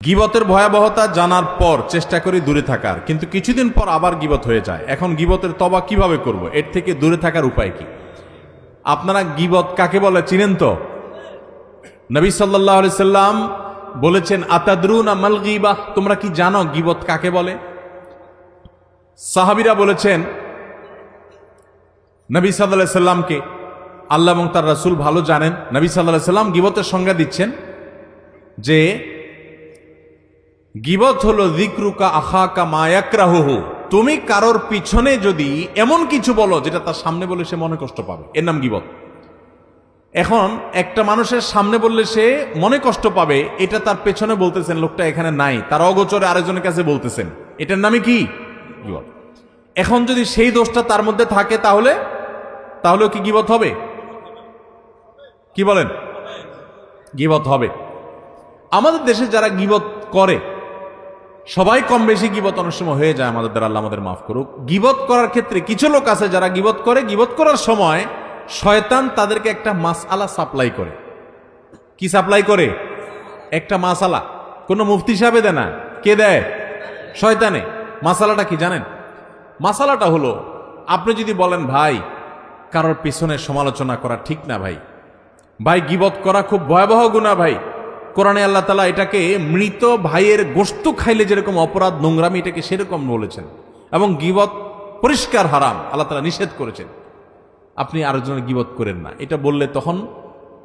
গীবতের ভয়াবহতা জানার পর চেষ্টা করি দূরে থাকার, কিন্তু কিছুদিন পর আবার গীবত হয়ে যায়। এখন গীবতের তওবা কিভাবে করব? এর থেকে দূরে থাকার উপায় কি? আপনারা গীবত কাকে বলে চিনেন তো? নবী সাল্লাল্লাহু আলাইহি সাল্লাম বলেছেন, আতাদরুনা মাল গীবাহ, তোমরা কি জানো গীবত কাকে বলে? সাহাবীরা বলেছেন নবী সাল্লাল্লাহু আলাইহি সাল্লামকে, আল্লাহ এবং তার রাসূল ভালো জানেন। নবী সাল্লাল্লাহু আলাইহি সাল্লাম গীবতের সংজ্ঞা দিচ্ছেন যে গীবত হলো যিকরুকা আখাকা মা ইয়াকরাহুহু, তুমি কারোর পিছনে যদি এমন কিছু বলো যেটা তার সামনে বলে সে মনে কষ্ট পাবে, এর নাম গীবত। এখন একটা মানুষের সামনে বললে সে মনে কষ্ট পাবে, এটা তার পেছনে বলতেছেন, লোকটা এখানে নাই, তার অগোচরে আরেকজনের কাছে বলতেছেন, এটার নামই কি? গীবত। এখন যদি সেই দোষটা তার মধ্যে থাকে তাহলেও কি গীবত হবে? কি বলেন? গীবত হবে। আমাদের দেশে যারা গীবত করে, সবাই কম বেশি গীবত অনেক সময় হয়ে যায় আমাদের দ্বারা, আল্লাহ আমাদের মাফ করুক। গীবত করার ক্ষেত্রে কিছু লোক আছে যারা গীবত করে, গীবত করার সময় শয়তান তাদেরকে একটা মাসআলা সাপ্লাই করে। কি সাপ্লাই করে? একটা মাসআলা। কোন মুফতি সাহেবে দেয় না, কে দেয়? শয়তানে। মাসআলাটা কি জানেন? মাসআলাটা হলো, আপনি যদি বলেন ভাই কারোর পিছনে সমালোচনা করা ঠিক না ভাই, ভাই গীবত করা খুব ভয়াবহ গুনাহ ভাই, কোরআনে আল্লাহ তাআলা এটাকে মৃত ভাইয়ের গোশত খাইলে যেরকম অপরাধ, নোংরামি, এটাকে সেরকম বলেছেন, এবং গীবত পরিষ্কার হারাম, আল্লাহ তাআলা নিষেধ করেছেন। আপনি আরেকজনের গীবত করেন না, এটা বললে তখন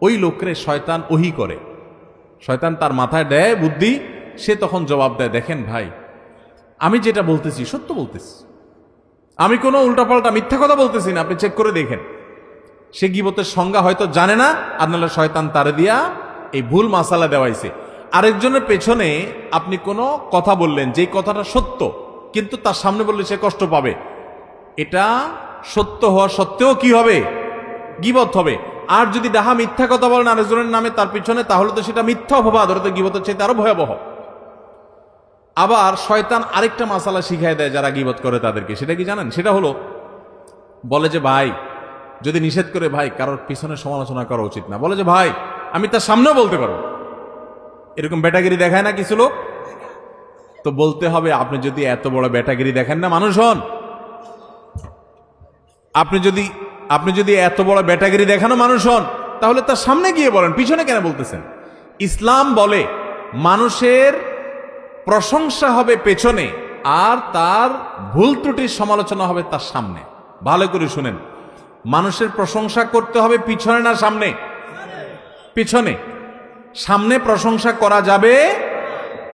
ওই লোকরে শয়তান ওহী করে, শয়তান তার মাথায় দেয় বুদ্ধি, সে তখন জবাব দেয়, দেখেন ভাই আমি যেটা বলতেছি সত্য বলতেছি, আমি কোনো উল্টাপাল্টা মিথ্যা কথা বলতেছি না, আপনি চেক করে দেখেন। সে গীবতের সংজ্ঞা হয়তো জানে না, আর নাহলে শয়তান তারে দিয়া এই ভুল মাসালা দেওয়াইছে। আরেকজনের পেছনে আপনি কোনো কথা বললেন, যে কথাটা সত্য, কিন্তু তার সামনে বললে সে কষ্ট পাবে, এটা সত্য হওয়া সত্ত্বেও কি হবে? গীবত হবে। আর যদি ডাহা মিথ্যা কথা বলেন আরেকজনের নামে তার পিছনে, তাহলে তো সেটা মিথ্যা অপবাদ, ওটা তো গীবতের চাইতে আরো ভয়াবহ। আবার শয়তান আরেকটা মাসালা শিখায় দেয় যারা গীবত করে তাদেরকে, সেটা কি জানেন? সেটা হলো, বলে যে ভাই যদি নিষেধ করে ভাই কারোর পিছনে সমালোচনা করা উচিত না, বলে যে ভাই আমি তার সামনেও বলতে পারবো। এরকম বেটাগিরি দেখায় না কিছু লোক? তো বলতে হবে, আপনি যদি এত বড় বেটাগিরি দেখেন না মানুষ হন, আপনি যদি এত বড় বেটাগিরি দেখানো মানুষ হন, তাহলে তার সামনে গিয়ে বলেন, পিছনে কেন বলতেছেন? ইসলাম বলে মানুষের প্রশংসা হবে পেছনে, আর তার ভুল ত্রুটির সমালোচনা হবে তার সামনে। ভালো করে শুনেন, মানুষের প্রশংসা করতে হবে পিছনে না সামনে? পিছনে। সামনে প্রশংসা করা যাবে